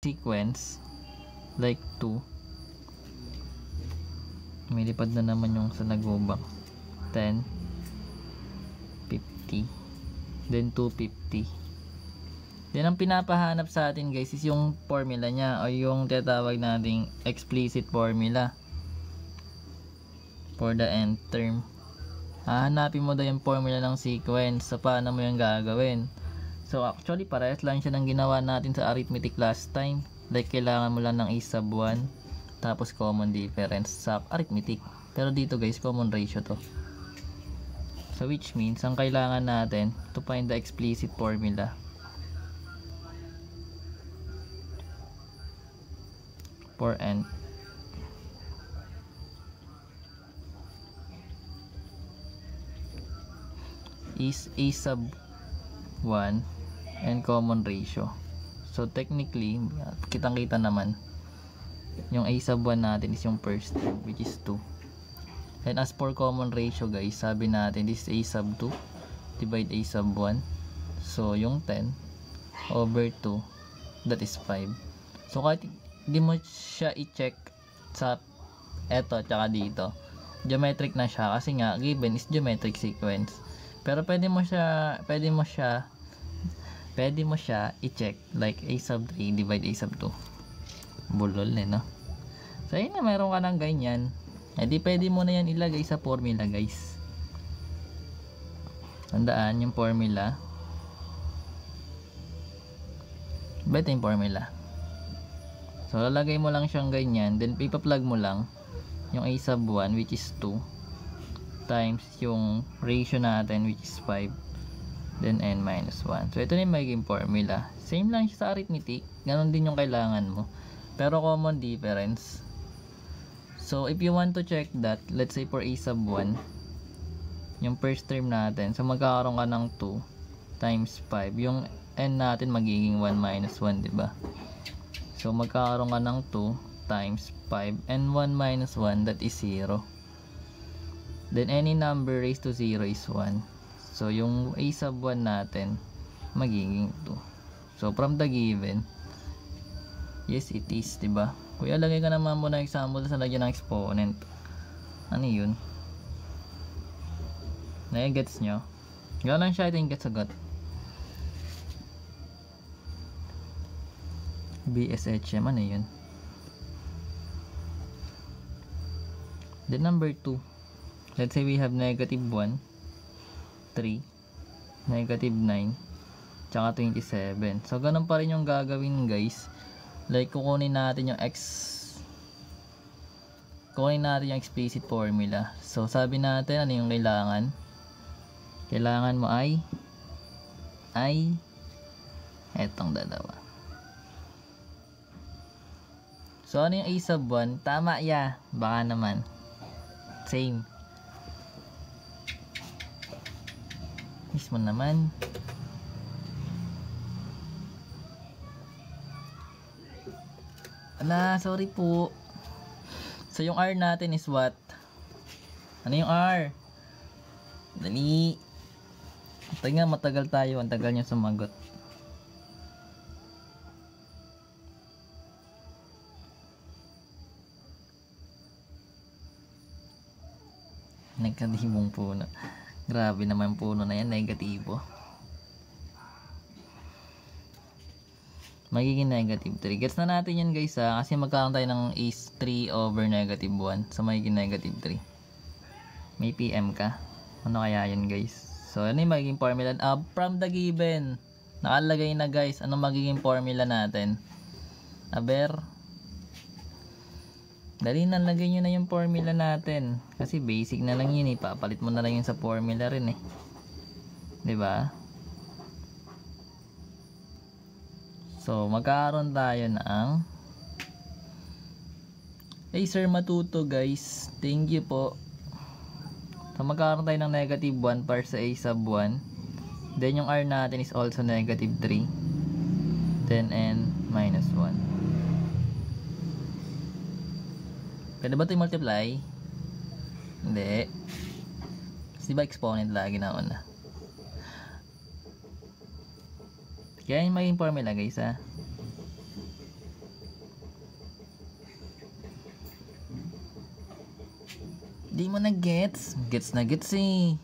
sequence like 2, may lipad na naman yung sa nag-go back. 10, 50, then 250. Then ang pinapahanap sa atin guys is yung formula niya o yung tinatawag nating explicit formula for the nth term. Hahanapin mo daw yung formula ng sequence. So paano mo yung gagawin? So actually parehas lang siya ng ginawa natin sa arithmetic last time. Like kailangan mo lang ng a sub 1 tapos common difference sa arithmetic. Pero dito guys, common ratio to. So which means ang kailangan natin to find the explicit formula for n is a sub 1 and common ratio. So technically, kitang-kita naman yung a sub 1 natin is yung first term which is 2. And as for common ratio guys, sabi natin this is a sub 2 divide a sub 1. So yung 10 over 2, that is 5. So kahit hindi mo siya i-check sa eto tsaka dito, geometric na siya kasi nga given is geometric sequence. Pero pwede mo siya i-check like a sub 3 divide a sub 2. Bulol no? So yun na, meron ka ng ganyan. Di pwede mo na yan ilagay sa formula guys. Tandaan yung formula. Ito yung formula. So lalagay mo lang siyang ganyan, then ipa-plug mo lang yung a sub 1 which is 2 times yung ratio natin which is 5, then n minus 1. So ito na yung magiging formula. Same lang siya sa arithmetic, ganon din yung kailangan mo, pero common difference. So if you want to check that, let's say for a sub 1 yung first term natin, so magkakaroon ka ng 2 times 5, yung n natin magiging 1 minus 1, diba? So magkakaroon ka ng 2 times 5 and 1 minus 1, that is 0. Then any number raised to 0 is 1. So yung a sub 1 natin magiging 2. So from the given, yes it is, diba? Kuya, lagay ka naman muna example sa lagyan ng exponent. Ano yun? Nai-gets nyo? Gano'n siya, ito yung gets agad. BSHM, ano yun? Then number 2, let's say we have negative 1, 3, negative 9, tsaka 27. So ganun pa rin yung gagawin guys. Like kukunin natin yung explicit formula. So sabi natin ano yung kailangan? Kailangan mo ay etong dalawa. So ano yung a sub 1? Tama ya, baka naman same. Mismo naman. Ala, sorry po. So yung R natin is what? Ano yung R? Dali. Tingnan, matagal tayo. Ang tagal niyo sumagot. Negatibong puno. Grabe naman puno na yan, negatibo. Magiging negative 3. Gets na natin yan guys ha, kasi magkakaroon tayo ng is 3 over negative 1. So magiging negative 3. May PM ka? Ano kaya yan guys? So ano yung magiging formula? From the given, nakalagay na guys, ano magiging formula natin? Aber, dali na, lagay nyo na yung formula natin. Kasi basic na lang yun eh. Papalit mo na lang yun sa formula rin eh. Diba? So, magkakaroon tayo ng Sir Matuto guys. Thank you po. So, magkakaroon tayo ng negative 1 para sa a sub 1. Then, yung r natin is also negative 3. Then, n minus 1. Pwede ba ito i-multiply? Hindi. Kasi diba exponent lagi na una? Kaya yung maging formula guys ha. Di mo na gets. Gets na gets eh.